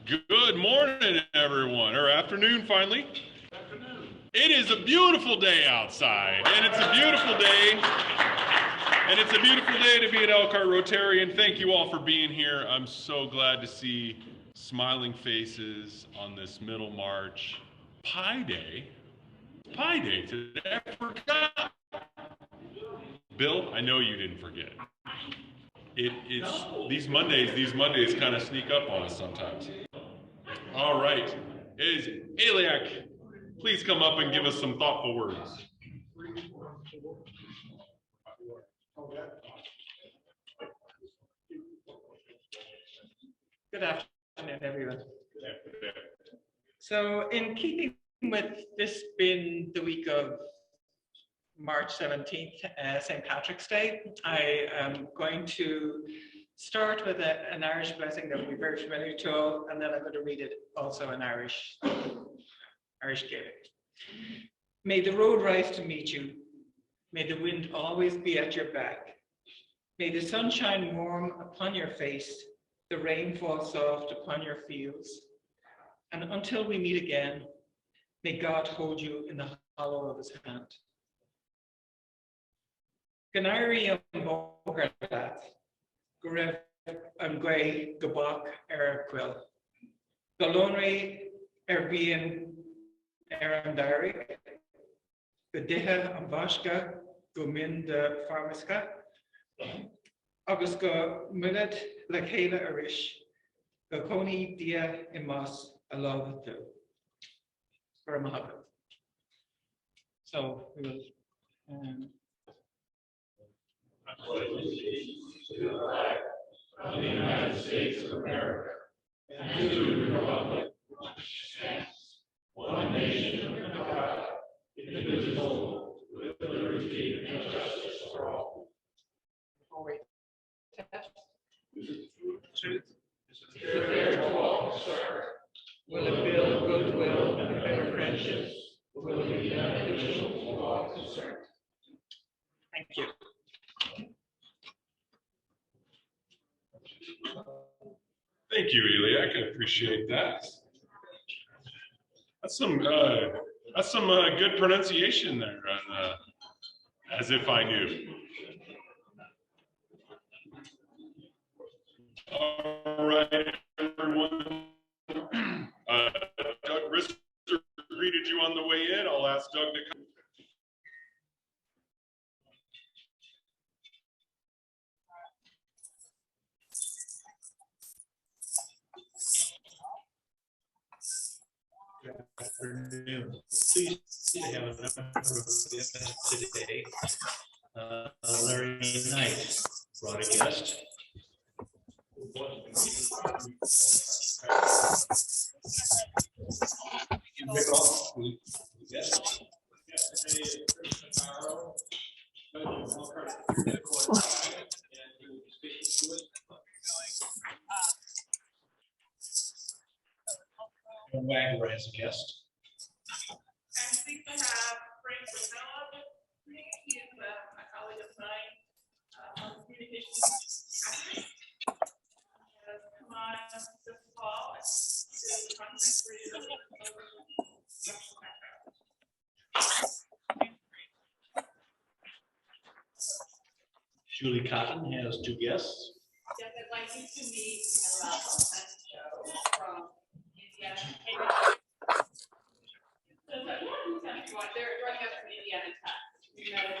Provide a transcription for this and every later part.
Good morning, everyone, or afternoon, finally. Afternoon. It is a beautiful day outside, and it's a beautiful day. And it's a beautiful day to be at ELKR Rotarian. Thank you all for being here. I'm so glad to see smiling faces on this middle March Pi Day. Pi Day today. I forgot. Bill, I know you didn't forget. It's these Mondays kind of sneak up on us sometimes. All right. Is ELKR, please come up and give us some thoughtful words. Good afternoon, everyone. So in keeping with this being the week of March 17th, St. Patrick's Day, I am going to start with an Irish blessing that will be very familiar to all, and then I'm going to read it also in Irish Gaelic. May the road rise to meet you. May the wind always be at your back. May the sun shine warm upon your face, the rain fall soft upon your fields. And until we meet again, may God hold you in the hollow of his hand. Ganari am bogardat, Gurev am gwe gabak quil. Galonri bien am diary. Gadeha am bashka gumin de pharmaska. Agus go minute le chéile arish, go coni dia imas along the for Mahaka. So we will I pledge allegiance to the flag of the United States of America and to the republic which stands one nation under God, indivisible, with liberty and justice for all. before we test. Truth is fair to all concerned. Will it build goodwill and better friendships? Will it be beneficial to all concerned? Thank you. Thank you, ELKR. I can appreciate that. That's some good pronunciation there, as if I knew. All right, everyone. Doug Rister greeted you on the way in. I'll ask Doug to come. Good afternoon. Pleased to have a number of guests today. Larry Knight brought a guest. Wagler as a guest. I'm pleased to have Frank Rosella with me. He is a colleague of mine on communications. Come on this fall to the conference for you. Julie Cotton has two guests. Yes, I'd like you to meet Joe from Indiana. They're joining us from Indiana Tech. We met at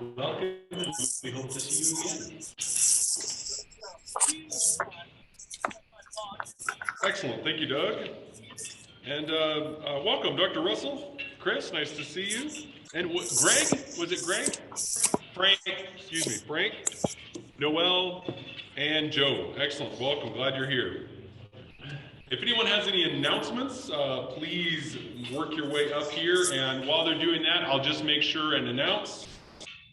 the welcome. We hope to see you again. Excellent. Thank you, Doug. And welcome, Dr. Russell. Chris, nice to see you. And Greg, was it Greg? Frank, excuse me, Frank, Noel, and Joe. Excellent. Welcome. Glad you're here. If anyone has any announcements, please work your way up here. And while they're doing that, I'll just make sure and announce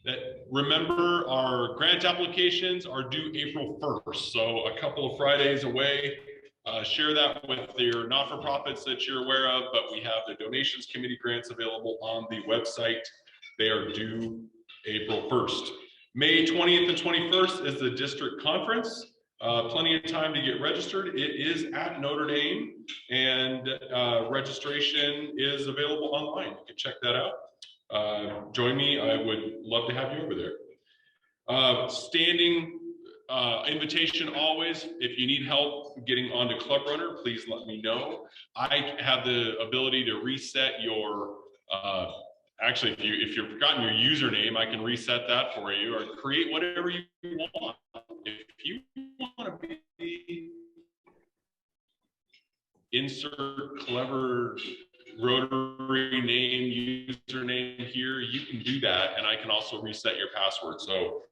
that, remember, our grant applications are due April 1st. So a couple of Fridays away. Share that with your not-for-profits that you're aware of, but we have the donations committee grants available on the website. They are due April 1st. May 20th and 21st is the district conference. Plenty of time to get registered. It is at Notre Dame, and registration is available online. You can check that out. Join me. I would love to have you over there. Standing invitation always. If you need help getting onto Club Runner, please let me know. I have the ability to reset your actually, if you've forgotten your username, I can reset that for you, or create whatever you want. If you want to be insert clever Rotary name, username here, you can do that, and I can also reset your password. So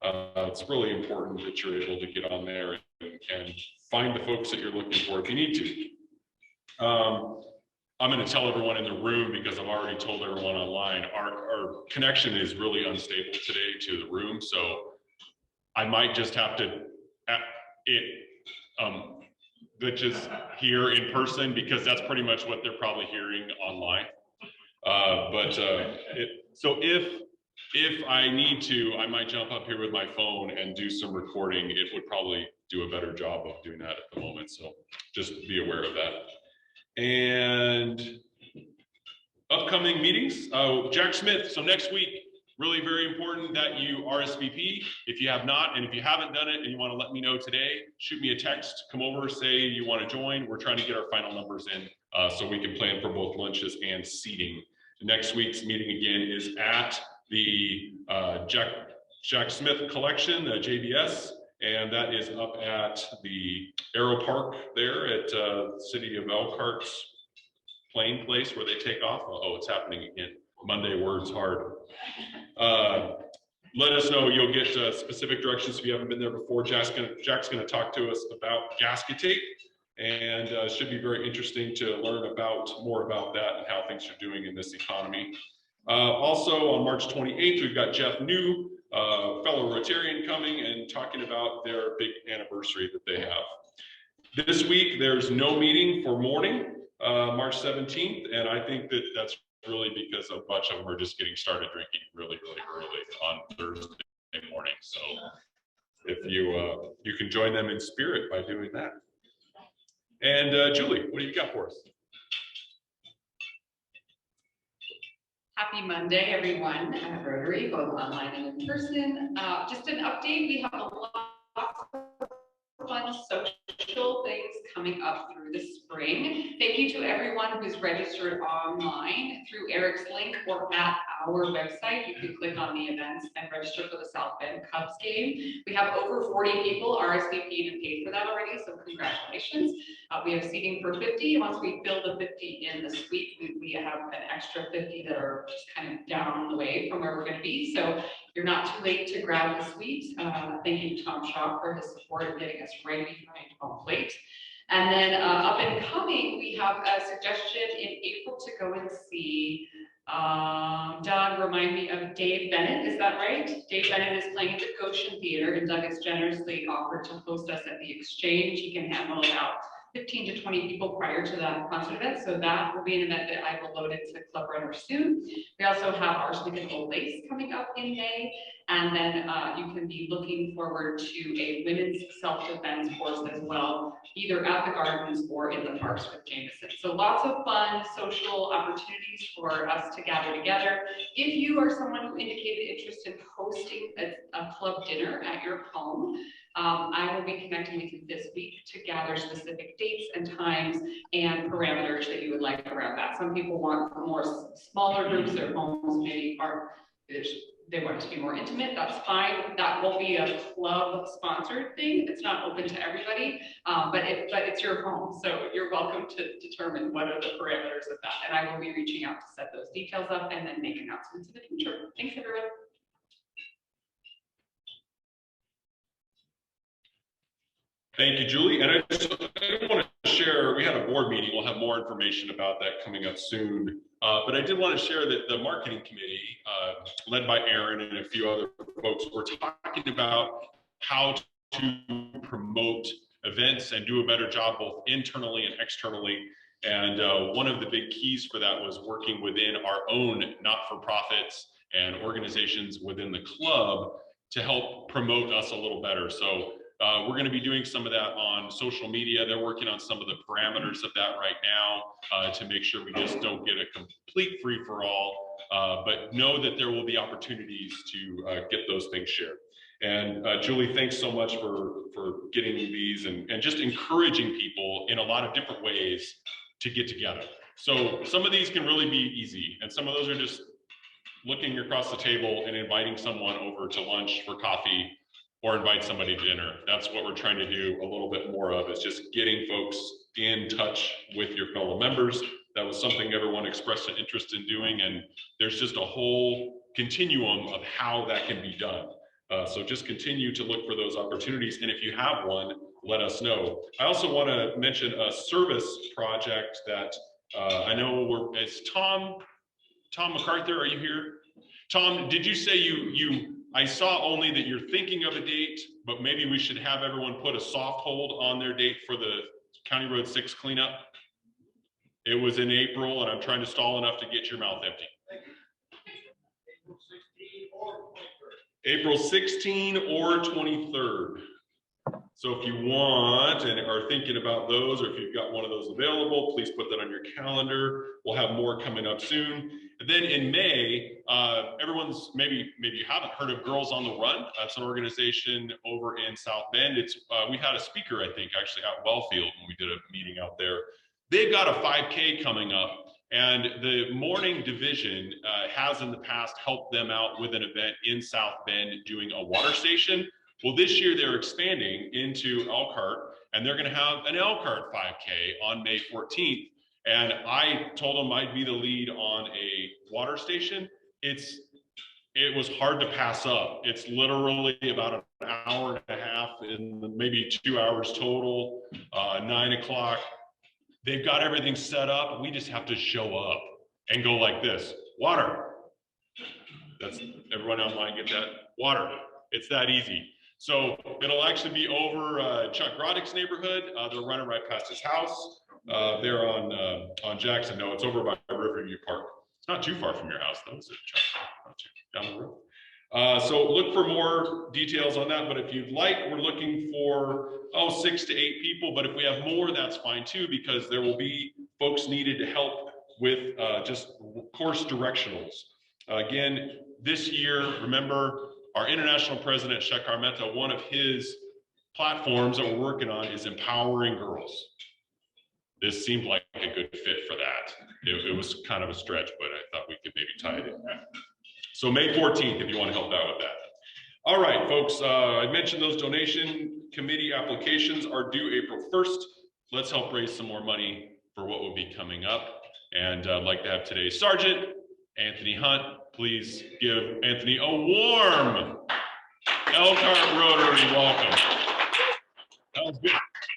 it's really important that you're able to get on there and find the folks that you're looking for if you need to. I'm going to tell everyone in the room, because I've already told everyone online, our connection is really unstable today to the room. So I might just have to glitches here in person, because that's pretty much what they're probably hearing online. So if I need to, I might jump up here with my phone and do some recording. It would probably do a better job of doing that at the moment. So just be aware of that. And upcoming meetings, Jack Smith. So next week, really very important that you RSVP. If you have not, and if you haven't done it and you want to let me know today, shoot me a text, come over, say you want to join. We're trying to get our final numbers in so we can plan for both lunches and seating. Next week's meeting again is at the Jack Smith Collection, JBS, and that is up at the Aero Park there at City of Elkhart's plane place where they take off. Oh, it's happening again. Monday words hard. Let us know. You'll get specific directions if you haven't been there before. Jack's gonna talk to us about gasket tape, and it should be very interesting to learn more about that and how things are doing in this economy. Also on March 28th, we've got Jeff New, fellow Rotarian, coming and talking about their big anniversary that they have. This week, there's no meeting for morning, March 17th, and I think that's really because a bunch of them are just getting started drinking really, really early on Thursday morning. So if you can join them in spirit by doing that. And Julie, what do you got for us? Happy Monday, everyone at Rotary, both online and in person. Just an update, we have a lot of fun social things coming up through the spring. Thank you to everyone who's registered online through Eric's link or at our website. You can click on the events and register for the South Bend Cubs game. We have over 40 people RSVP'd and paid for that already, so congratulations. We have seating for 50. Once we fill the 50 in this week, we have an extra 50 that are just kind of down the way from where we're going to be. So you're not too late to grab the suite. Thank you to Tom Shaw for his support in getting us ready behind home plate. And then up and coming, we have a suggestion in April to go and see, Doug, remind me of Dave Bennett, is that right? Dave Bennett is playing at the Goshen Theater, and Doug has generously offered to host us at the Exchange. He can handle about 15 to 20 people prior to that concert event. So that will be an event that I will load into Club Runner soon. We also have Arsenic and Old Lace coming up in May. And then you can be looking forward to a women's self-defense course as well, either at the gardens or in the parks with Jameson. So lots of fun social opportunities for us to gather together. If you are someone who indicated interest in hosting a club dinner at your home, I will be connecting with you this week to gather specific dates and times and parameters that you would like around that. Some people want more smaller groups, their homes maybe they want it to be more intimate. That's fine. That will be a club sponsored thing. It's not open to everybody, but it's your home. So you're welcome to determine what are the parameters of that. And I will be reaching out to set those details up and then make announcements in the future. Thanks, everyone. Thank you, Julie. And I want to share, we had a board meeting. We'll have more information about that coming up soon. But I did want to share that the marketing committee, led by Aaron and a few other folks, were talking about how to promote events and do a better job both internally and externally. And one of the big keys for that was working within our own not-for-profits and organizations within the club to help promote us a little better. So we're going to be doing some of that on social media. They're working on some of the parameters of that right now to make sure we just don't get a complete free-for-all, but know that there will be opportunities to get those things shared. And Julie, thanks so much for getting these and just encouraging people in a lot of different ways to get together. So some of these can really be easy, and some of those are just looking across the table and inviting someone over to lunch for coffee or invite somebody to dinner. That's what we're trying to do a little bit more of, is just getting folks in touch with your fellow members. That was something everyone expressed an interest in doing, and there's just a whole continuum of how that can be done. So just continue to look for those opportunities, and if you have one, let us know. I also want to mention a service project that I know it's Tom MacArthur, are you here? Tom, did you say I saw only that you're thinking of a date, but maybe we should have everyone put a soft hold on their date for the County Road 6 cleanup? It was in April, and I'm trying to stall enough to get your mouth empty. April 16 or 23rd. So if you want and are thinking about those, or if you've got one of those available, please put that on your calendar. We'll have more coming up soon. And then in May, everyone's maybe you haven't heard of Girls on the Run. That's an organization over in South Bend. It's we had a speaker, I think, actually at Wellfield when we did a meeting out there. They've got a 5K coming up, and the morning division has in the past helped them out with an event in South Bend doing a water station. Well, this year they're expanding into ELKR, and they're going to have an ELKR 5K on May 14th. And I told them I'd be the lead on a water station. It was hard to pass up. It's literally about an hour and a half, and maybe 2 hours total, 9 o'clock. They've got everything set up. We just have to show up and go like this. Water. That's everyone online get that? Water. It's that easy. So it'll actually be over Chuck Groddick's neighborhood. They're running right past his house. They're on Jackson. No, it's over by Riverview Park. It's not too far from your house, though, is it, Chuck? Not too down the road. So look for more details on that. But if you'd like, we're looking for 6 to 8 people. But if we have more, that's fine too, because there will be folks needed to help with just course directionals. Again, this year, remember, our international president, Shekhar Mehta, one of his platforms that we're working on is empowering girls. This seemed like a good fit for that. It was kind of a stretch, but I thought we could maybe tie it in. So May 14th, if you want to help out with that. All right, folks, I mentioned those donation committee applications are due April 1st. Let's help raise some more money for what will be coming up. And I'd like to have today's Sergeant, Anthony Hunt. Please give Anthony a warm ELKR Rotary welcome. That was good.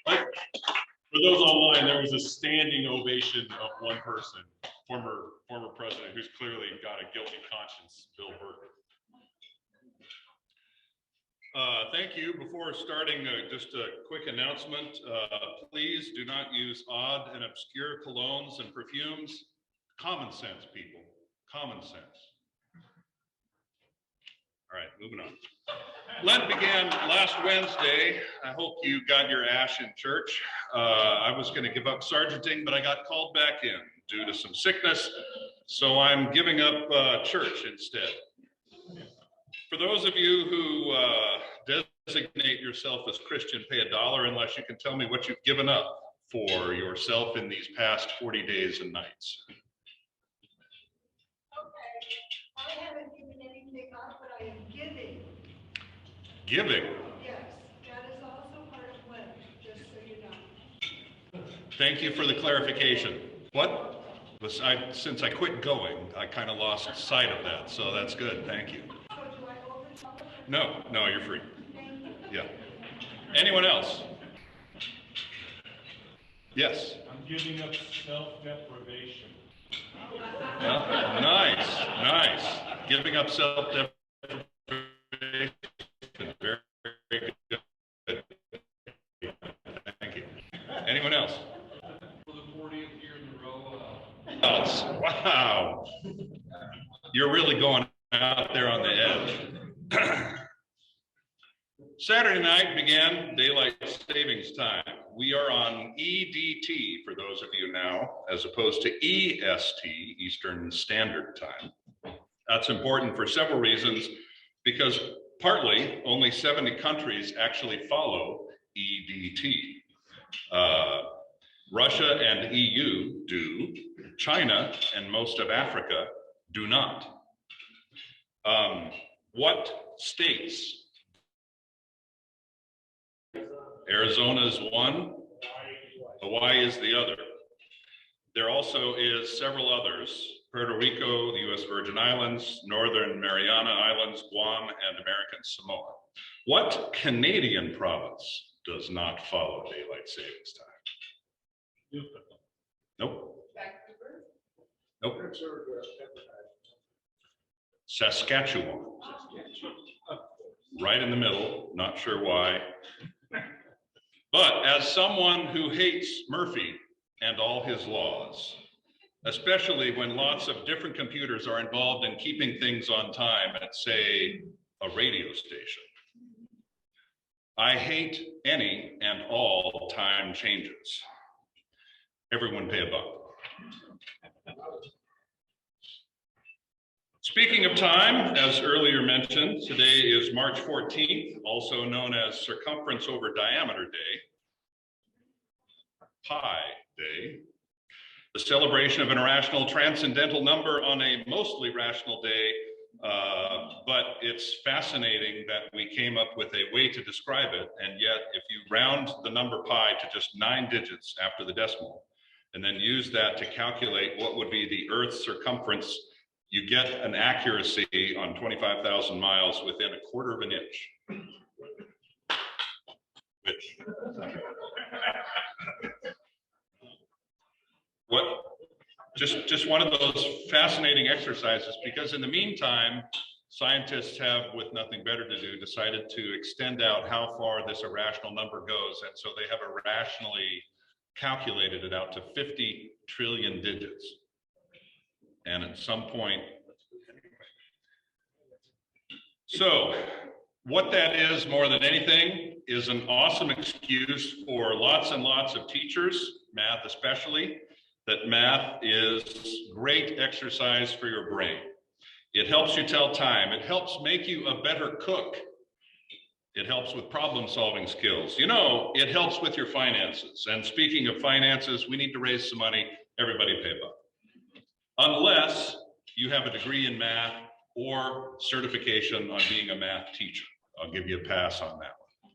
For those online, there was a standing ovation of one person, former president, who's clearly got a guilty conscience, Bill Burke. Thank you. Before starting, just a quick announcement. Please do not use odd and obscure colognes and perfumes. Common sense, people. Common sense. All right, moving on. Lent began last Wednesday. I hope you got your ash in church. I was going to give up sergeanting, but I got called back in due to some sickness, so I'm giving up church instead. For those of you who designate yourself as Christian, pay $1 unless you can tell me what you've given up for yourself in these past 40 days and nights. I haven't given anything up, but I am giving. Giving? Yes, that is also part of Lent, just so you know. Thank you for the clarification. What? Since I quit going, I kind of lost sight of that, so that's good. Thank you. So do I overtalk? No, you're free. Thank you. Yeah. Anyone else? Yes. I'm giving up self-deprivation. Nice. Giving up self-deprivation. Very good. Thank you. Anyone else? For the 40th year in a row. Wow. You're really going out there on the edge. Saturday night began daylight savings time. We are on EDT for those of you now, as opposed to EST, Eastern Standard Time. That's important for several reasons, because partly only 70 countries actually follow EDT. Russia and EU do, China and most of Africa do not. What states? Arizona is one, Hawaii is the other. There also is several others: Puerto Rico, the US Virgin Islands, Northern Mariana Islands, Guam, and American Samoa. What Canadian province does not follow daylight savings time? Nope. Nope. Saskatchewan. Right in the middle, not sure why. But as someone who hates Murphy and all his laws, especially when lots of different computers are involved in keeping things on time at, say, a radio station, I hate any and all time changes. Everyone pay a buck. Speaking of time, as earlier mentioned, today is March 14th, also known as Circumference over Diameter Day, Pi Day, the celebration of an irrational transcendental number on a mostly rational day, but it's fascinating that we came up with a way to describe it, and yet if you round the number pi to just 9 digits after the decimal, and then use that to calculate what would be the Earth's circumference, you get an accuracy on 25,000 miles within 1/4 of an inch. Which, what, just one of those fascinating exercises, because in the meantime, scientists have, with nothing better to do, decided to extend out how far this irrational number goes. And so they have irrationally calculated it out to 50 trillion digits. And at some point, so what that is more than anything is an awesome excuse for lots and lots of teachers, math especially, that math is great exercise for your brain. It helps you tell time. It helps make you a better cook. It helps with problem solving skills. You know, it helps with your finances. And speaking of finances, we need to raise some money. Everybody pay a buck. Unless you have a degree in math or certification on being a math teacher. I'll give you a pass on that one.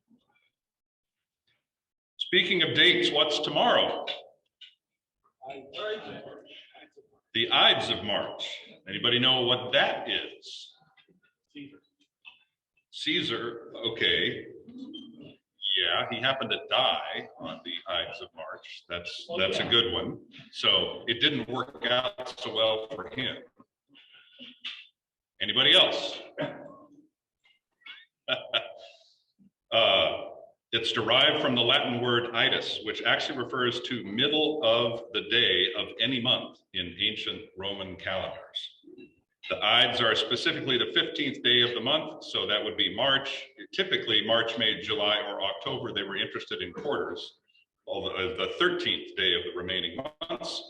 Speaking of dates, what's tomorrow? The Ides of March. Anybody know what that is? Caesar, okay. Yeah, he happened to die on the Ides of March. That's a good one. So it didn't work out so well for him. Anybody else? It's derived from the Latin word idus, which actually refers to middle of the day of any month in ancient Roman calendars. The Ides are specifically the 15th day of the month, so that would be March. Typically March, May, July, or October, they were interested in quarters, although the 13th day of the remaining months.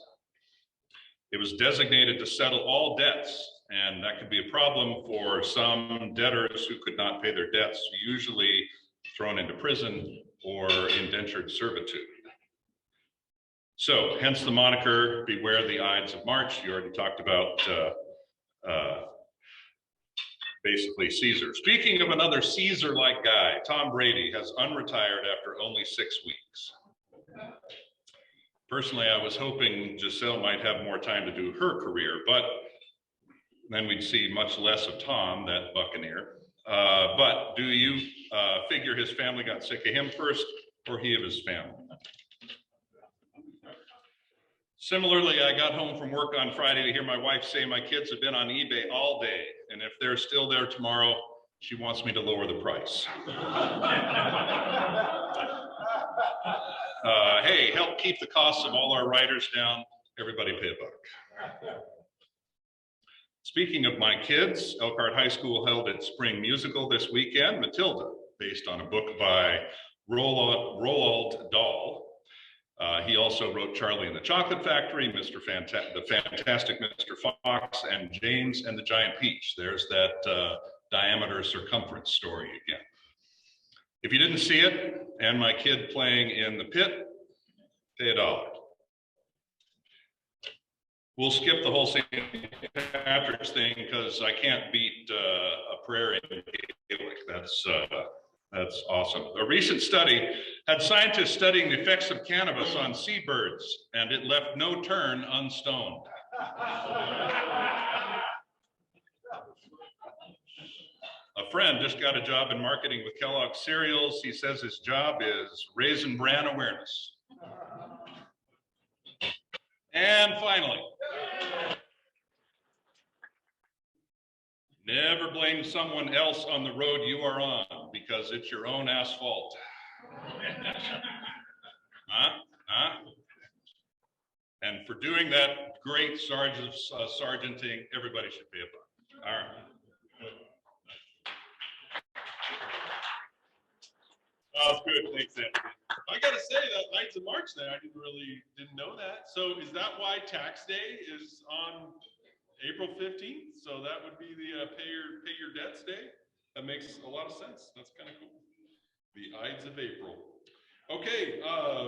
It was designated to settle all debts, and that could be a problem for some debtors who could not pay their debts, usually thrown into prison or indentured servitude. So hence the moniker, beware the Ides of March. You already talked about basically Caesar. Speaking of another Caesar-like guy, Tom Brady has unretired after only 6 weeks. Personally, I was hoping Giselle might have more time to do her career, but then we'd see much less of Tom, that Buccaneer. But do you figure his family got sick of him first, or he of his family? Similarly, I got home from work on Friday to hear my wife say my kids have been on eBay all day, and if they're still there tomorrow, she wants me to lower the price. Hey, help keep the costs of all our writers down. Everybody pay a buck. Speaking of my kids, Elkhart High School held its spring musical this weekend, Matilda, based on a book by Roald Dahl. He also wrote Charlie and the Chocolate Factory, the Fantastic Mr. Fox, and James and the Giant Peach. There's that diameter circumference story again. If you didn't see it, and my kid playing in the pit, pay $1. We'll skip the whole St. Patrick's thing because I can't beat a prayer in Gaelic. That's awesome. A recent study had scientists studying the effects of cannabis on seabirds, and it left no tern unstoned. A friend just got a job in marketing with Kellogg's cereals. He says his job is raising brand awareness. And finally, never blame someone else on the road you are on because it's your own asphalt. And for doing that great sergeanting, everybody should pay $1. All right. Oh, good. Thanks, Anthony. I gotta say that Knights of March there, I didn't know that. So is that why tax day is on April 15th? So that would be the pay your debts day. That makes a lot of sense. That's kind of cool. The Ides of April. Okay,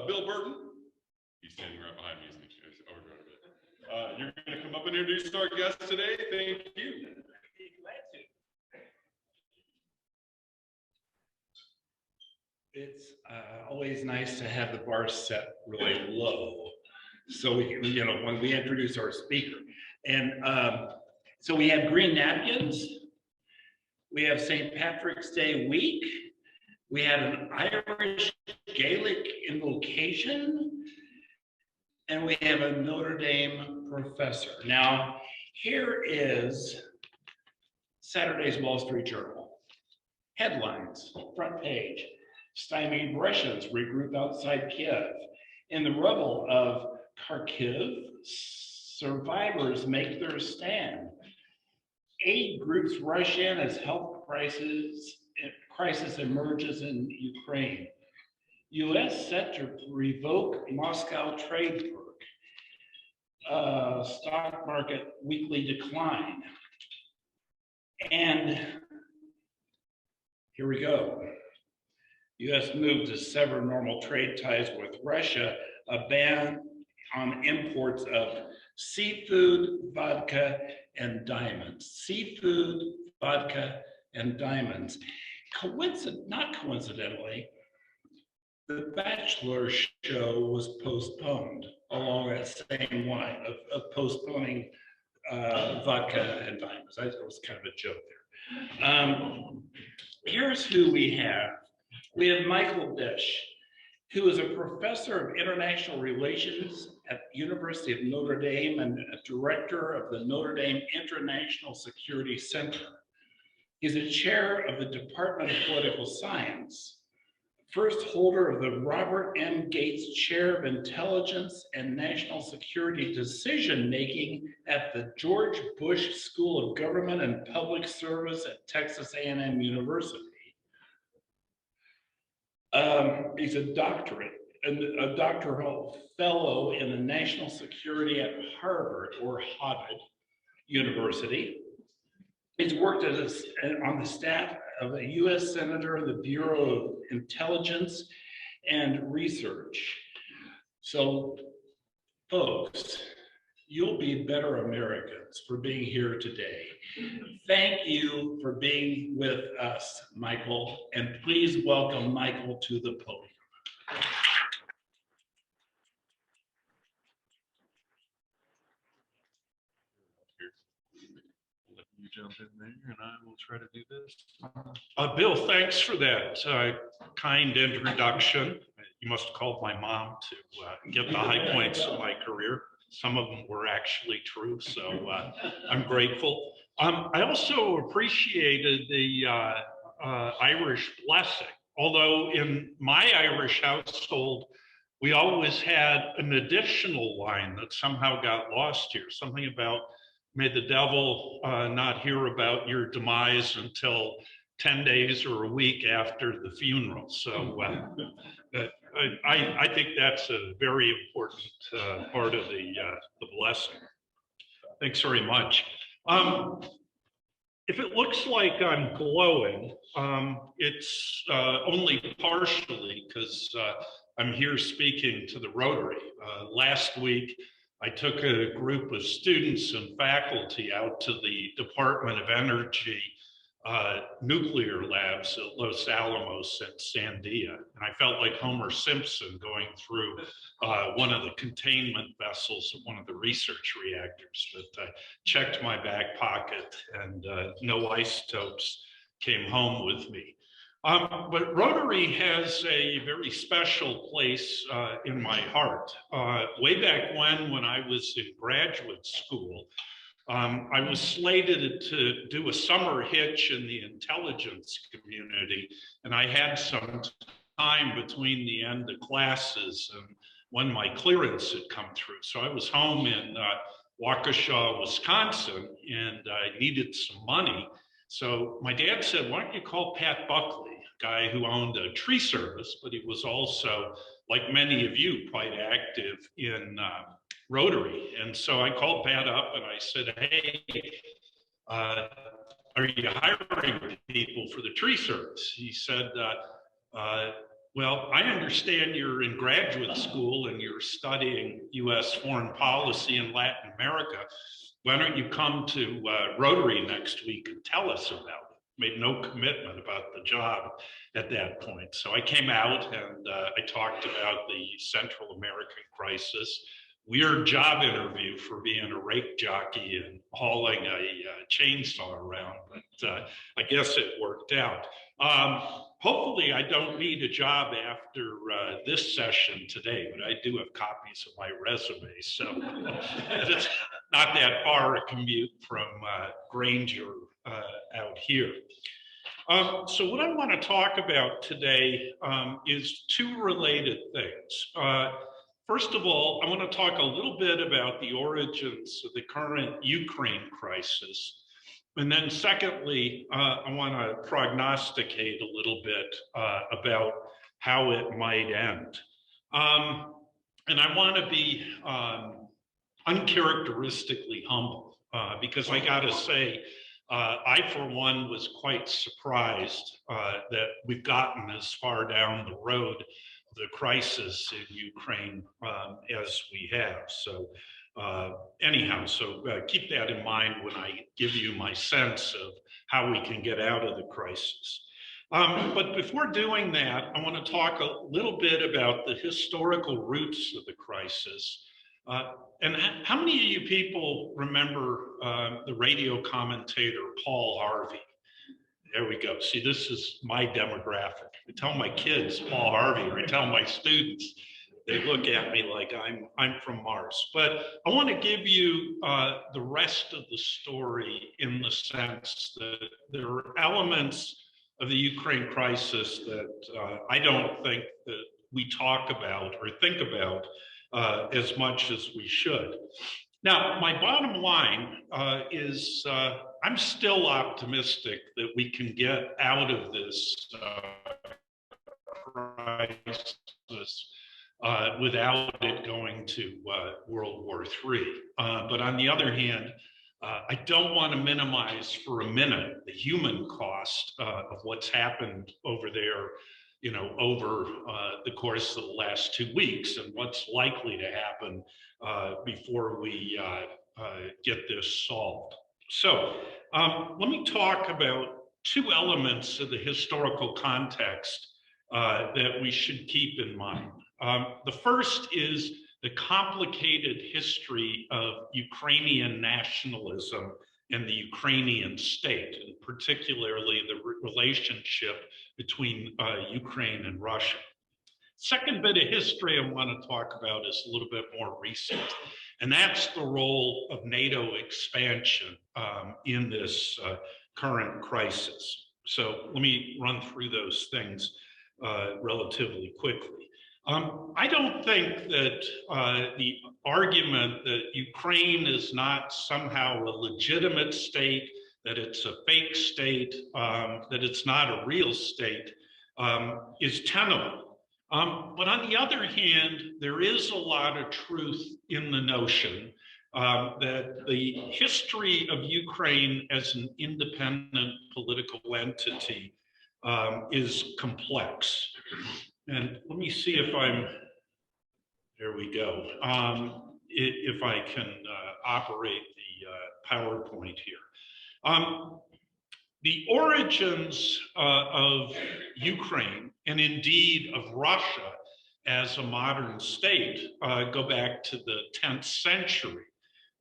Bill Burton. He's standing right behind me, isn't he? You're gonna come up and introduce our guest today. Thank you. It's always nice to have the bar set really low. So we can, you know, when we introduce our speaker. And so we have green napkins. We have St. Patrick's Day week. We have an Irish Gaelic invocation. And we have a Notre Dame professor. Now, here is Saturday's Wall Street Journal. Headlines, front page. Stymied Russians regroup outside Kiev. In the rubble of Kharkiv, survivors make their stand. Aid groups rush in as health crisis emerges in Ukraine. U.S. set to revoke Moscow trade bloc. Stock market weekly decline. And here we go. U.S. moved to sever normal trade ties with Russia, a ban on imports of seafood, vodka, and diamonds. Seafood, vodka, and diamonds. Not coincidentally, The Bachelor show was postponed along that same line of postponing vodka and diamonds. It was kind of a joke there. Here's who we have. We have Michael Dish, who is a professor of international relations at the University of Notre Dame and a director of the Notre Dame International Security Center. He's a chair of the Department of Political Science, first holder of the Robert M. Gates Chair of Intelligence and National Security Decision-Making at the George Bush School of Government and Public Service at Texas A&M University. He's a doctoral fellow in the national security at Harvard or Harvard University. He's worked on the staff of a U.S. Senator in the Bureau of Intelligence and Research. So, folks, you'll be better Americans for being here today. Thank you for being with us, Michael, and please welcome Michael to the podium. You jump in there and I will try to do this. Bill, thanks for that kind introduction. You must have called my mom to get the high points of my career. Some of them were actually true, so I'm grateful. I also appreciated the Irish blessing, although in my Irish household, we always had an additional line that somehow got lost here, something about may the devil not hear about your demise until 10 days or a week after the funeral. So I think that's a very important part of the blessing. Thanks very much. If it looks like I'm glowing, it's only partially because I'm here speaking to the Rotary. Last week, I took a group of students and faculty out to the Department of Energy nuclear labs at Los Alamos and Sandia. And I felt like Homer Simpson going through one of the containment vessels of one of the research reactors. But I checked my back pocket and no isotopes came home with me. But Rotary has a very special place in my heart. Way back when I was in graduate school, I was slated to do a summer hitch in the intelligence community, and I had some time between the end of classes and when my clearance had come through. So I was home in Waukesha, Wisconsin, and I needed some money. So my dad said, why don't you call Pat Buckley, a guy who owned a tree service, but he was also, like many of you, quite active in Rotary. And so I called Pat up and I said, hey, are you hiring people for the tree service? He said, well, I understand you're in graduate school and you're studying US foreign policy in Latin America. Why don't you come to Rotary next week and tell us about it? Made no commitment about the job at that point. So I came out and I talked about the Central American crisis. Weird job interview for being a rake jockey and hauling a chainsaw around, but I guess it worked out. Hopefully I don't need a job after this session today, but I do have copies of my resume, so it's not that far a commute from Granger out here. So what I want to talk about today is two related things. First of all, I want to talk a little bit about the origins of the current Ukraine crisis. And then secondly, I want to prognosticate a little bit about how it might end. And I want to be uncharacteristically humble because I got to say, I, for one, was quite surprised that we've gotten as far down the road the crisis in Ukraine as we have. So anyhow, so keep that in mind when I give you my sense of how we can get out of the crisis. But before doing that, I want to talk a little bit about the historical roots of the crisis. And how many of you people remember the radio commentator Paul Harvey? There we go. See, this is my demographic. I tell my kids Paul Harvey, or I tell my students, they look at me like I'm from Mars. But I want to give you the rest of the story in the sense that there are elements of the Ukraine crisis that I don't think that we talk about or think about as much as we should. Now, my bottom line is I'm still optimistic that we can get out of this crisis without it going to World War III. But on the other hand, I don't want to minimize for a minute the human cost of what's happened over there, you know, over the course of the last 2 weeks and what's likely to happen before we get this solved. So let me talk about two elements of the historical context that we should keep in mind. The first is the complicated history of Ukrainian nationalism and the Ukrainian state, and particularly the relationship between Ukraine and Russia. Second bit of history I want to talk about is a little bit more recent, and that's the role of NATO expansion in this current crisis. So let me run through those things relatively quickly. I don't think that the argument that Ukraine is not somehow a legitimate state, that it's a fake state, that it's not a real state, is tenable. But on the other hand, there is a lot of truth in the notion that the history of Ukraine as an independent political entity is complex. And let me see if there we go. If I can operate the PowerPoint here. The origins of Ukraine, and indeed of Russia as a modern state, go back to the 10th century.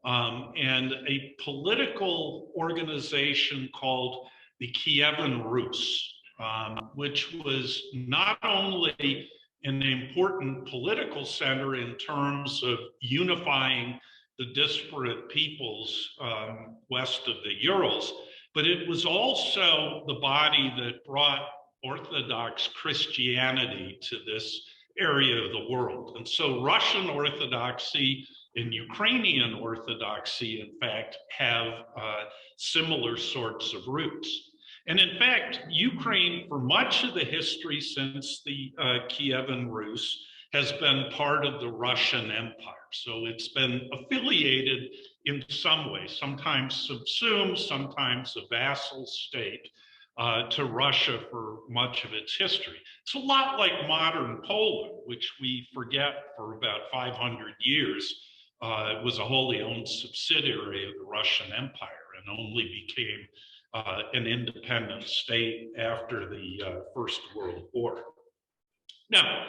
And a political organization called the Kievan Rus, which was not only an important political center in terms of unifying the disparate peoples west of the Urals, but it was also the body that brought Orthodox Christianity to this area of the world. And so Russian Orthodoxy and Ukrainian Orthodoxy, in fact, have similar sorts of roots. And in fact, Ukraine, for much of the history since the Kievan Rus, has been part of the Russian Empire. So it's been affiliated in some way, sometimes subsumed, sometimes a vassal state to Russia for much of its history. It's a lot like modern Poland, which we forget for about 500 years was a wholly owned subsidiary of the Russian Empire and only became an independent state after the First World War. Now,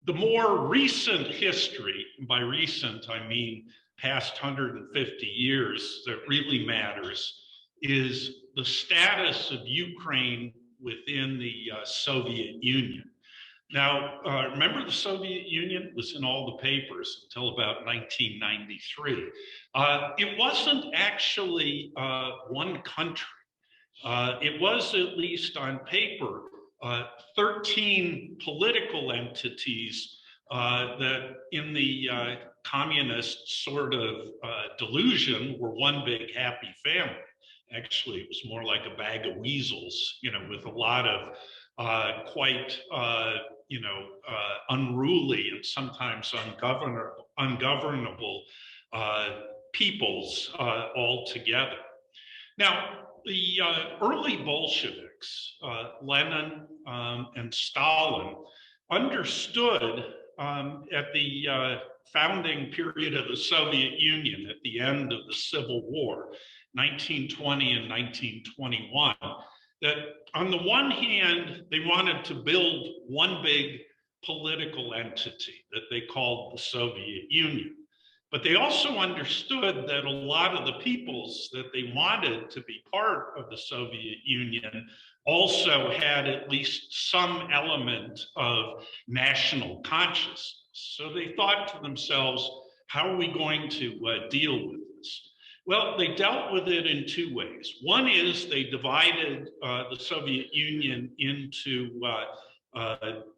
the more recent history, by recent I mean past 150 years, that really matters is the status of Ukraine within the Soviet Union. Now, remember the Soviet Union was in all the papers until about 1993. It wasn't actually one country. It was, at least on paper, 13 political entities that in the communist sort of delusion were one big happy family. Actually, it was more like a bag of weasels, with a lot of quite, unruly and sometimes ungovernable peoples all together. Now, the early Bolsheviks, Lenin and Stalin, understood at the founding period of the Soviet Union, at the end of the Civil War, 1920 and 1921, that on the one hand, they wanted to build one big political entity that they called the Soviet Union. But they also understood that a lot of the peoples that they wanted to be part of the Soviet Union also had at least some element of national consciousness. So they thought to themselves, how are we going to deal with this? Well, they dealt with it in two ways. One is they divided the Soviet Union into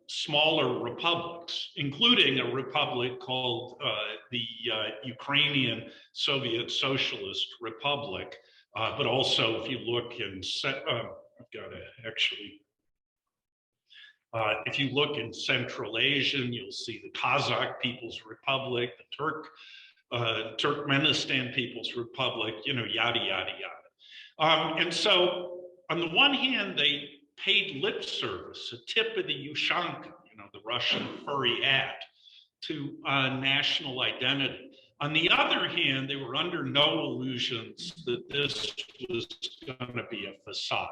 smaller republics, including a republic called the Ukrainian Soviet Socialist Republic. But also, if you look in, I've got to actually, if you look in Central Asian, you'll see the Kazakh People's Republic, the Turkmenistan People's Republic, yada, yada, yada. And so on the one hand, they paid lip service, a tip of the Ushanka, the Russian furry hat, to national identity. On the other hand, they were under no illusions that this was going to be a facade.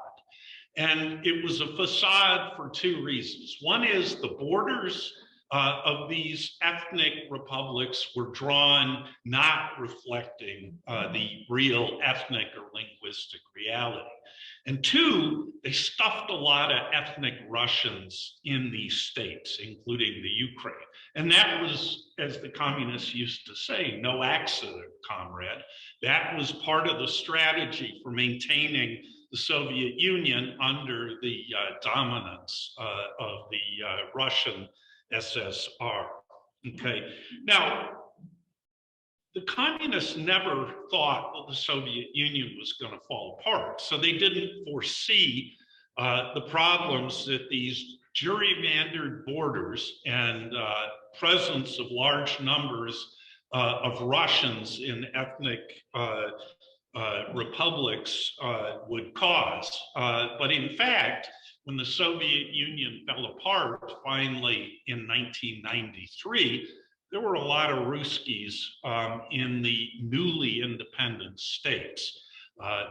And it was a facade for two reasons. One is the borders of these ethnic republics were drawn not reflecting the real ethnic or linguistic reality. And two, they stuffed a lot of ethnic Russians in these states, including the Ukraine. And that was, as the communists used to say, no accident, comrade. That was part of the strategy for maintaining the Soviet Union under the dominance of the Russian SSR. Okay. Now, the communists never thought that the Soviet Union was going to fall apart. So they didn't foresee the problems that these gerrymandered borders and presence of large numbers of Russians in ethnic republics would cause. But in fact, when the Soviet Union fell apart finally in 1993, there were a lot of Ruskies in the newly independent states.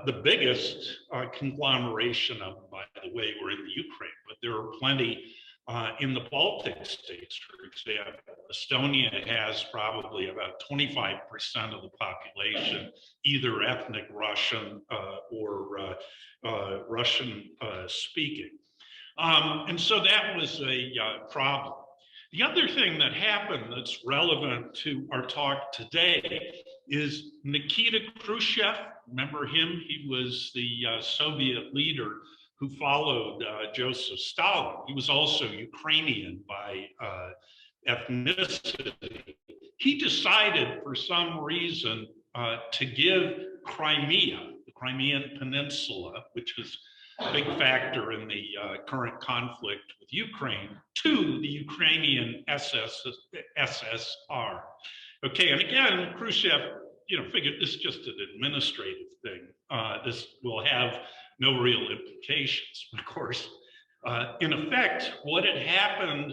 The biggest conglomeration of them, by the way, were in the Ukraine, but there are plenty in the Baltic states, for example. Estonia has probably about 25% of the population, either ethnic Russian or Russian speaking. And so that was a problem. The other thing that happened that's relevant to our talk today is Nikita Khrushchev. Remember him? He was the Soviet leader who followed Joseph Stalin. He was also Ukrainian by ethnicity. He decided for some reason to give Crimea, the Crimean Peninsula, which is a big factor in the current conflict with Ukraine, to the Ukrainian SSR. Okay, and again, Khrushchev, figured this is just an administrative thing. This will have no real implications. Of course, in effect, what had happened,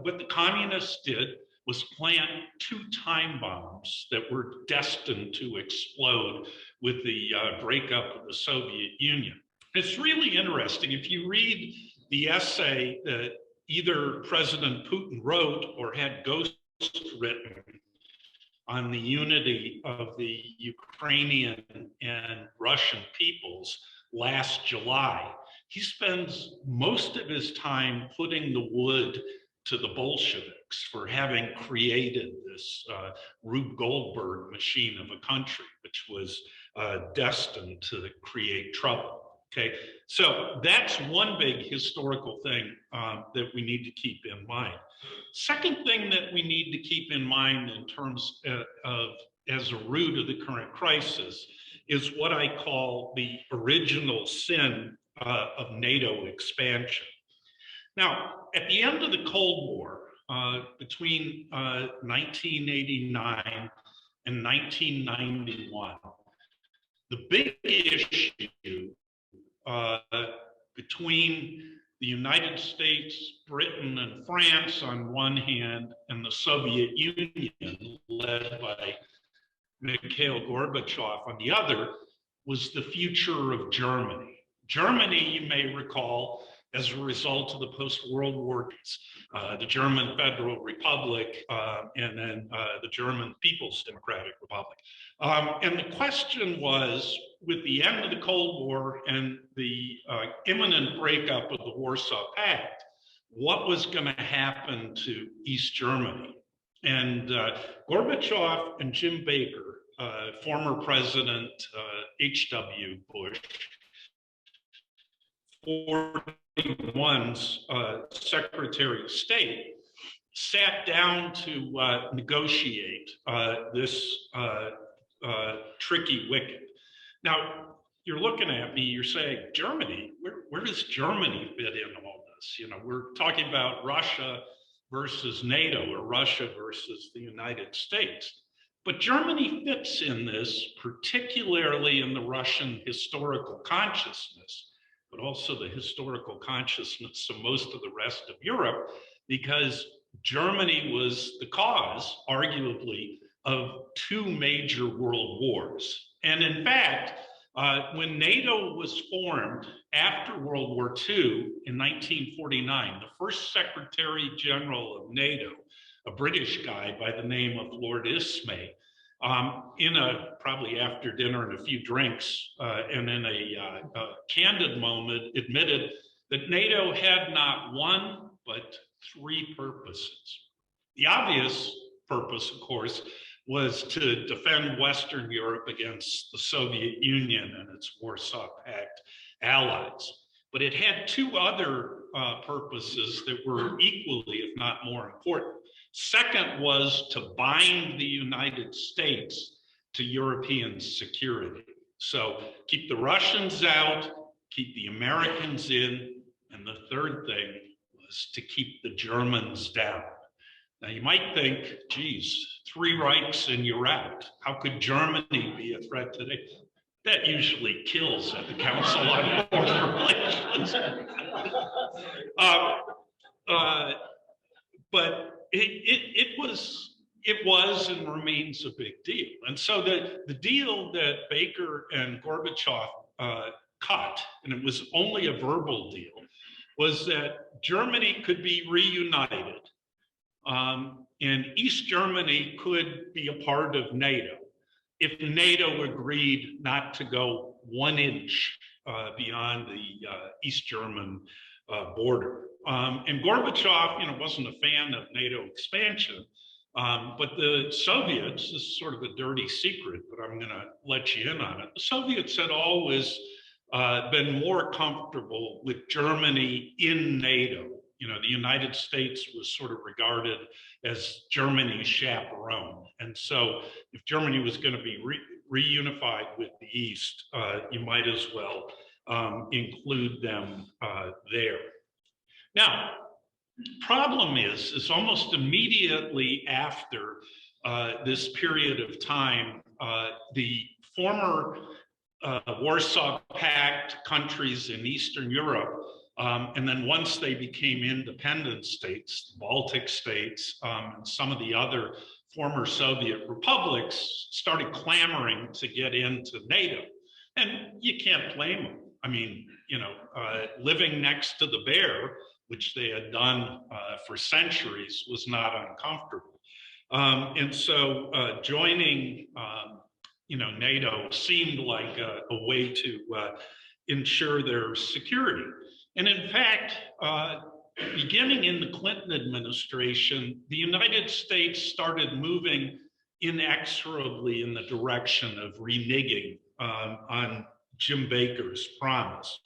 what the communists did was plant 2 time bombs that were destined to explode with the breakup of the Soviet Union. It's really interesting. If you read the essay that either President Putin wrote or had ghostwritten on the unity of the Ukrainian and Russian peoples last July, he spends most of his time putting the wood to the Bolsheviks for having created this Rube Goldberg machine of a country, which was destined to create trouble. Okay, so that's one big historical thing that we need to keep in mind. Second thing that we need to keep in mind in terms of as a root of the current crisis is what I call the original sin of NATO expansion. Now, at the end of the Cold War, between 1989 and 1991, the big issue between the United States, Britain, and France on one hand, and the Soviet Union, led by Mikhail Gorbachev on the other, was the future of Germany. Germany, you may recall, as a result of the post-World War, the German Federal Republic, and then the German People's Democratic Republic. And the question was, with the end of the Cold War and the imminent breakup of the Warsaw Pact, what was going to happen to East Germany? And Gorbachev and Jim Baker, former President H.W. Bush, 41's Secretary of State, sat down to negotiate this tricky wicket. Now, you're looking at me, you're saying, Germany, where does Germany fit in all this? We're talking about Russia versus NATO, or Russia versus the United States. But Germany fits in this, particularly in the Russian historical consciousness, but also the historical consciousness of most of the rest of Europe, because Germany was the cause, arguably, of 2 major world wars. And in fact, when NATO was formed after World War II in 1949, the first Secretary General of NATO, a British guy by the name of Lord Ismay, probably after dinner and a few drinks, and in a candid moment, admitted that NATO had not 1, but 3 purposes. The obvious purpose, of course, was to defend Western Europe against the Soviet Union and its Warsaw Pact allies. but it had two other purposes that were equally, if not more important. Second was to bind the United States to European security. So keep the Russians out, keep the Americans in, and the third thing was to keep the Germans down. Now you might think, geez, 3 Reichs and you're out. How could Germany be a threat today? That usually kills at the Council on Foreign Relations. But it was and remains a big deal. And so the deal that Baker and Gorbachev cut, and it was only a verbal deal, was that Germany could be reunited, and East Germany could be a part of NATO if NATO agreed not to go 1 inch beyond the East German border. And Gorbachev, wasn't a fan of NATO expansion, but the Soviets, this is sort of a dirty secret, but I'm going to let you in on it. The Soviets had always been more comfortable with Germany in NATO. The United States was sort of regarded as Germany's chaperone. And so if Germany was going to be reunified with the East, you might as well include them there. Now, problem is almost immediately after this period of time, the former Warsaw Pact countries in Eastern Europe, and then once they became independent states, the Baltic states, and some of the other former Soviet republics started clamoring to get into NATO. And you can't blame them. I mean, living next to the bear, which they had done for centuries, was not uncomfortable. And so joining NATO seemed like a way to ensure their security. And in fact, beginning in the Clinton administration, the United States started moving inexorably in the direction of reneging on Jim Baker's promise.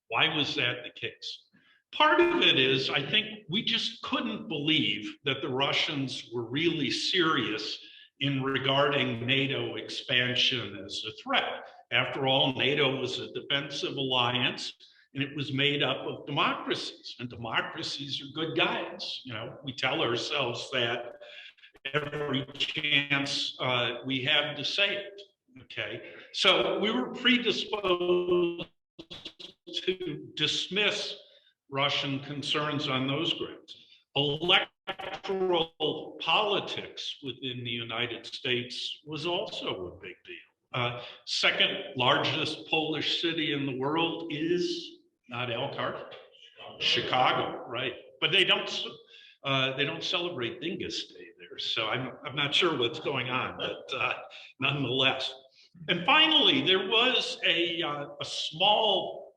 Why was that the case? Part of it is, I think we just couldn't believe that the Russians were really serious in regarding NATO expansion as a threat. After all, NATO was a defensive alliance, and it was made up of democracies, and democracies are good guys. We tell ourselves that every chance we have to say it, okay? So we were predisposed to dismiss Russian concerns on those grounds. Electoral politics within the United States was also a big deal. Second largest Polish city in the world is not ELKR, Chicago, right? But they don't celebrate Dingus Day there, so I'm not sure what's going on, but nonetheless. And finally, there was a small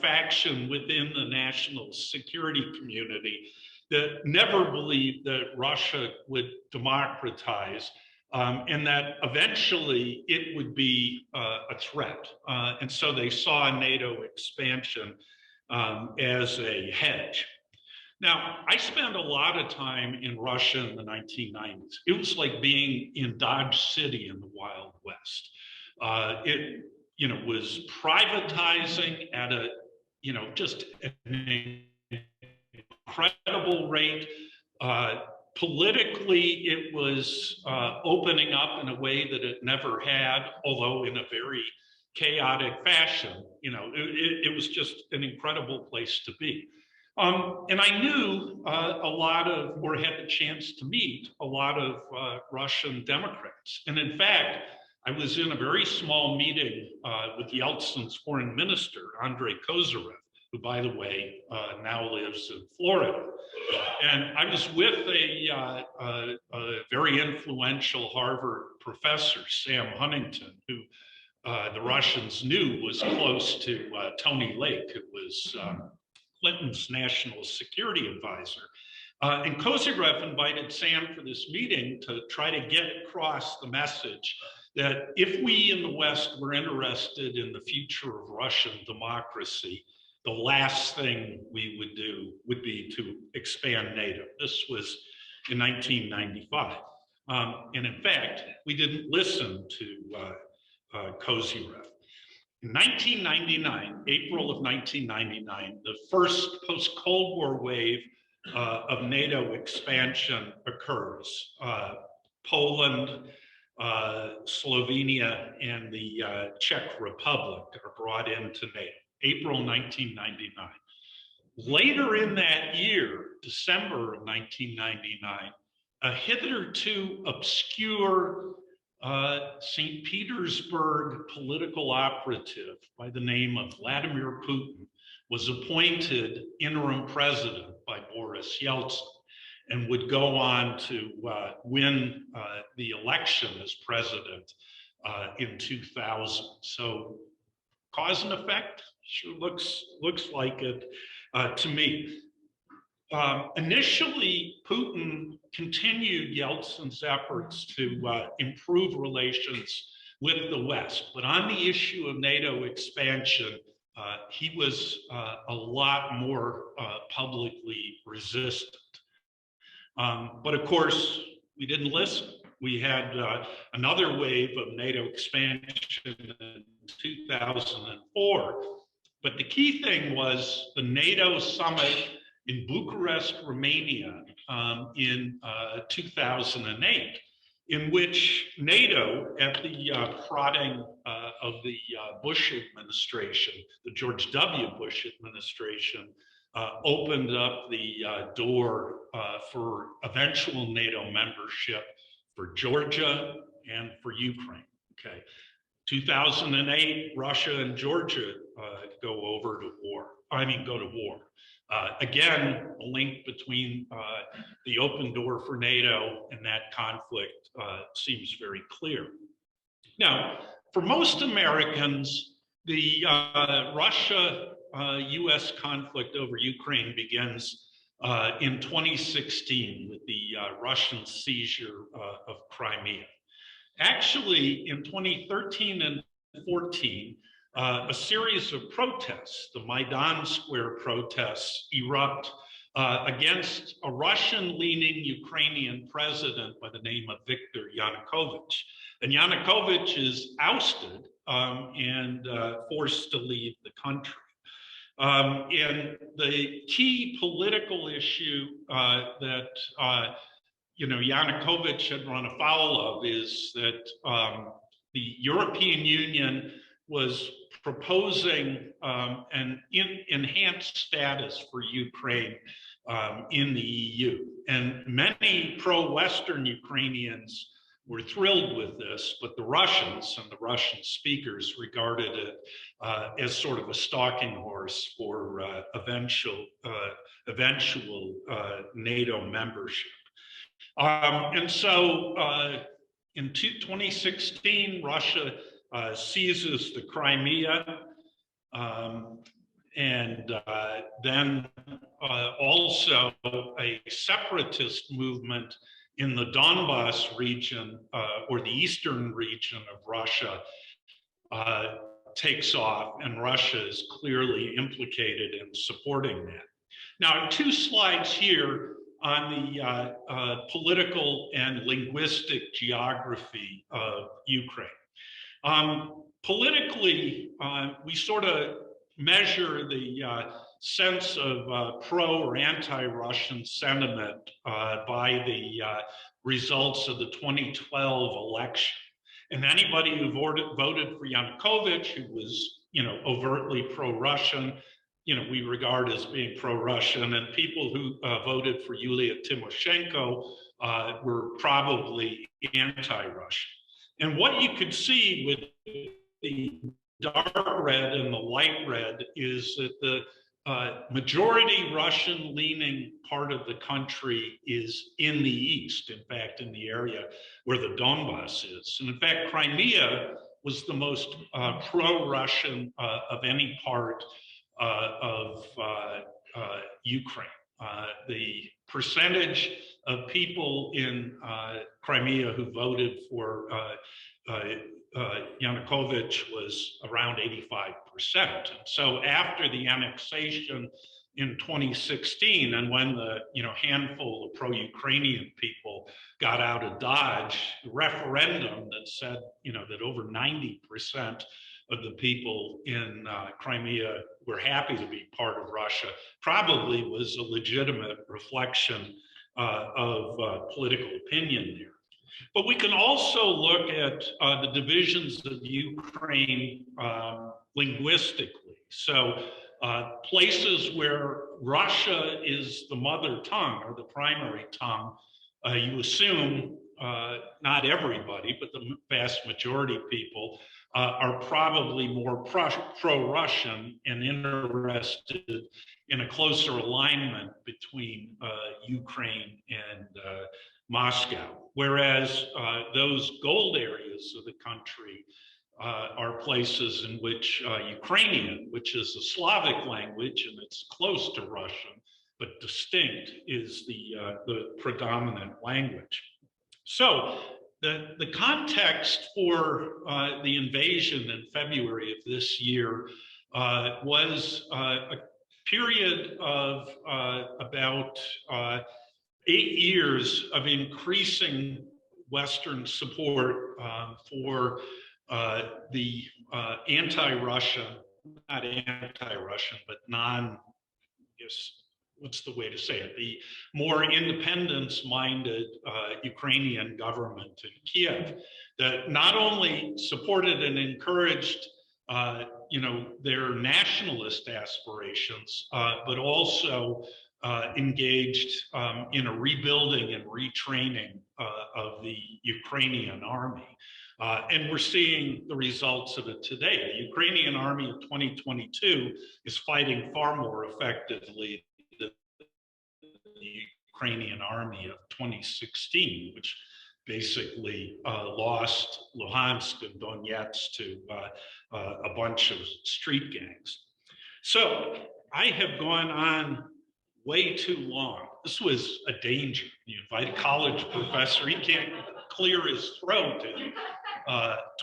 faction within the national security community that never believed that Russia would democratize, and that eventually it would be a threat. And so they saw NATO expansion as a hedge. Now, I spent a lot of time in Russia in the 1990s. It was like being in Dodge City in the Wild West. It was privatizing at a, just an incredible rate. Politically, it was opening up in a way that it never had, although in a very chaotic fashion. It was just an incredible place to be. And I knew a lot of, or had the chance to meet a lot of Russian Democrats. And in fact, I was in a very small meeting with Yeltsin's foreign minister, Andrei Kozyrev, who, by the way, now lives in Florida. And I was with a very influential Harvard professor, Sam Huntington, who the Russians knew was close to Tony Lake, who was Clinton's national security advisor. And Kozyrev invited Sam for this meeting to try to get across the message that if we in the West were interested in the future of Russian democracy, the last thing we would do would be to expand NATO. This was in 1995. And in fact, we didn't listen to Kozyrev. In 1999, April of 1999, the first post-Cold War wave of NATO expansion occurs. Poland, Slovenia, and the Czech Republic are brought into NATO, April 1999. Later in that year, December of 1999, a hitherto obscure St. Petersburg political operative by the name of Vladimir Putin was appointed interim president by Boris Yeltsin and would go on to win the election as president in 2000. So cause and effect sure looks like it to me. Initially, Putin continued Yeltsin's efforts to improve relations with the West, but on the issue of NATO expansion, he was a lot more publicly resistant. But of course, we didn't listen. We had another wave of NATO expansion in 2004, but the key thing was the NATO summit in Bucharest, Romania in 2008, in which NATO, at the prodding of the Bush administration, the George W. Bush administration, opened up the door for eventual NATO membership for Georgia and for Ukraine. Okay, 2008, Russia and Georgia go to war. Again, a link between the open door for NATO and that conflict seems very clear. Now, for most Americans, the Russia-US conflict over Ukraine begins in 2016 with the Russian seizure of Crimea. Actually, in 2013 and 14, a series of protests, the Maidan Square protests, erupt against a Russian-leaning Ukrainian president by the name of Viktor Yanukovych. And Yanukovych is ousted and forced to leave the country. And the key political issue that Yanukovych had run afoul of is that the European Union was proposing an enhanced status for Ukraine in the EU. And many pro-Western Ukrainians were thrilled with this, but the Russians and the Russian speakers regarded it as sort of a stalking horse for eventual NATO membership. And so in 2016, Russia seizes the Crimea, and then also a separatist movement in the Donbas region, or the eastern region of Russia, takes off, and Russia is clearly implicated in supporting that. Now, 2 slides here on the political and linguistic geography of Ukraine. Politically, we sort of measure the sense of pro or anti-Russian sentiment by the results of the 2012 election. And anybody who voted for Yanukovych, who was, overtly pro-Russian, we regard as being pro-Russian, and people who voted for Yulia Tymoshenko were probably anti-Russian. And what you could see with the dark red and the light red is that the majority Russian-leaning part of the country is in the east, in fact, in the area where the Donbas is. And in fact, Crimea was the most pro-Russian of any part of Ukraine. The percentage of people in Crimea who voted for Yanukovych was around 85%. And so after the annexation in 2016, and when the handful of pro-Ukrainian people got out of Dodge, referendum that said that over 90% of the people in Crimea were happy to be part of Russia, probably was a legitimate reflection of political opinion there. But we can also look at the divisions of Ukraine linguistically. So places where Russia is the mother tongue or the primary tongue, you assume not everybody, but the vast majority of people are probably more pro-Russian and interested in a closer alignment between Ukraine and Moscow. Whereas those gold areas of the country are places in which Ukrainian, which is a Slavic language and it's close to Russian, but distinct, is the predominant language. So the context for the invasion in February of this year was a period of about 8 years of increasing Western support for the anti-Russian, not anti-Russian, but what's the way to say it? The more independence-minded Ukrainian government in Kiev that not only supported and encouraged their nationalist aspirations, but also engaged in a rebuilding and retraining of the Ukrainian army. And we're seeing the results of it today. The Ukrainian army of 2022 is fighting far more effectively than the Ukrainian army of 2016, which basically lost Luhansk and Donetsk to a bunch of street gangs. So I have gone on way too long. This was a danger. You invite a college professor, he can't clear his throat in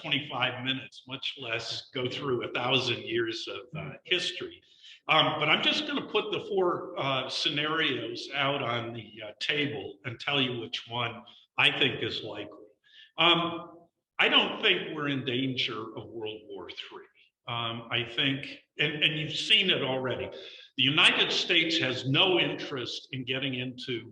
25 minutes, much less go through 1,000 years of history. But I'm just going to put the 4 scenarios out on the table and tell you which one I think is likely. I don't think we're in danger of World War III. I think, and you've seen it already, the United States has no interest in getting into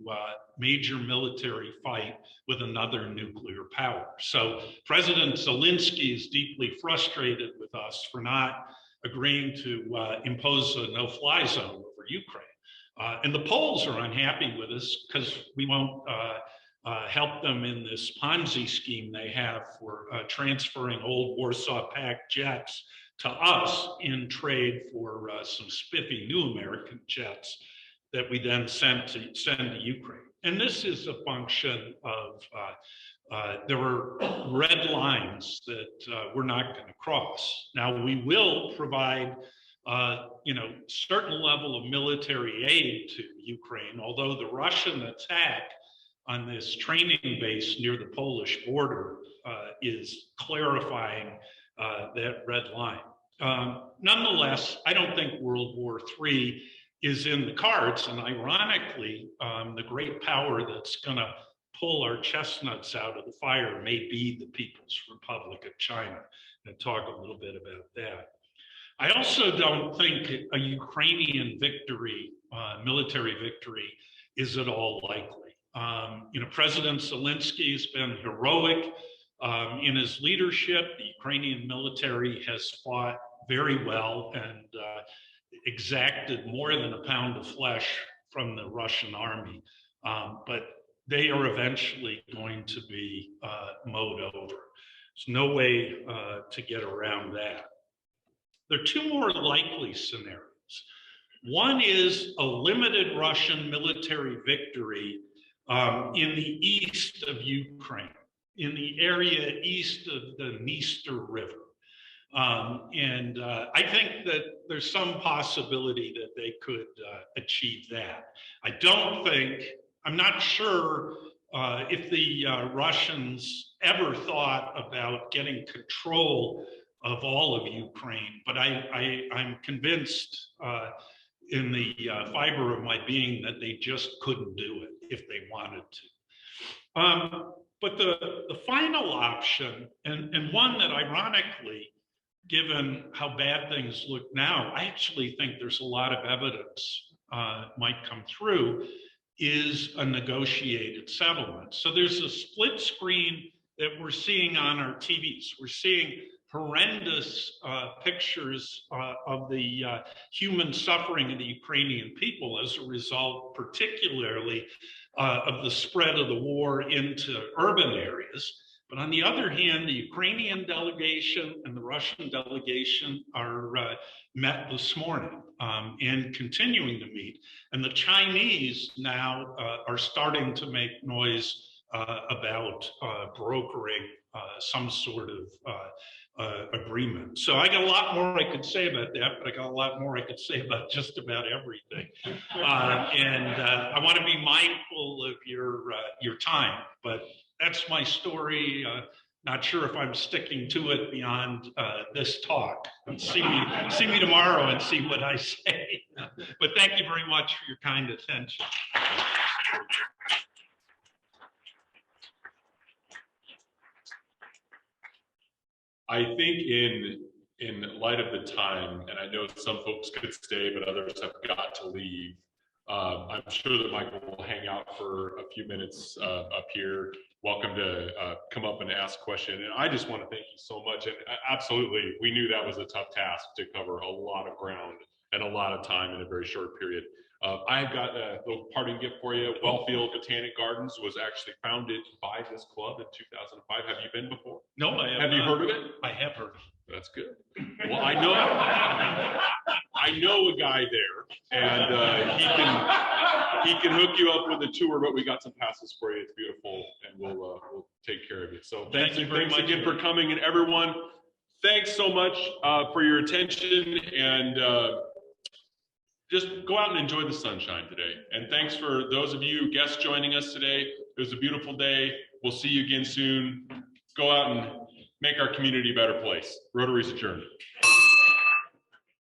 major military fight with another nuclear power. So President Zelensky is deeply frustrated with us for not agreeing to impose a no-fly zone over Ukraine. And the Poles are unhappy with us because we won't help them in this Ponzi scheme they have for transferring old Warsaw Pact jets to us in trade for some spiffy new American jets that we then send to Ukraine. And this is a function of there were red lines that we're not going to cross. Now we will provide certain level of military aid to Ukraine, although the Russian attack on this training base near the Polish border is clarifying that red line. Nonetheless, I don't think World War III is in the cards, and ironically, the great power that's going to pull our chestnuts out of the fire may be the People's Republic of China. And talk a little bit about that. I also don't think a Ukrainian victory, military victory, is at all likely. President Zelensky has been heroic in his leadership. The Ukrainian military has fought very well and exacted more than a pound of flesh from the Russian army. But they are eventually going to be mowed over. There's no way to get around that. There are 2 more likely scenarios. One is a limited Russian military victory in the east of Ukraine, in the area east of the Dniester River. And I think that there's some possibility that they could achieve that. I'm not sure if the Russians ever thought about getting control of all of Ukraine, but I'm convinced in the fiber of my being that they just couldn't do it if they wanted to. But the final option, and one that ironically, given how bad things look now, I actually think there's a lot of evidence might come through, is a negotiated settlement. So there's a split screen that we're seeing on our TVs. We're seeing horrendous pictures of the human suffering of the Ukrainian people as a result, particularly of the spread of the war into urban areas. But on the other hand, the Ukrainian delegation and the Russian delegation are met this morning and continuing to meet. And the Chinese now are starting to make noise about brokering some sort of agreement. So I got a lot more I could say about that, but I got a lot more I could say about just about everything. And I want to be mindful of your time, but that's my story. Not sure if I'm sticking to it beyond this talk. See me tomorrow and see what I say. But thank you very much for your kind attention. I think in light of the time, and I know some folks could stay, but others have got to leave. I'm sure that Michael will hang out for a few minutes up here. Welcome to come up and ask a question. And I just want to thank you so much. And absolutely, we knew that was a tough task to cover a lot of ground and a lot of time in a very short period. I've got a little parting gift for you. Wellfield Botanic Gardens was actually founded by this club in 2005. Have you been before? No, I have Have you heard of it? I have heard. That's good. Well, I know a guy there, and he can hook you up with a tour. But we got some passes for you. It's beautiful, and we'll take care of you. So thanks again for coming, and everyone. Thanks so much for your attention, and just go out and enjoy the sunshine today. And thanks for those of you guests joining us today. It was a beautiful day. We'll see you again soon. Go out and make our community a better place. Rotary's adjourned.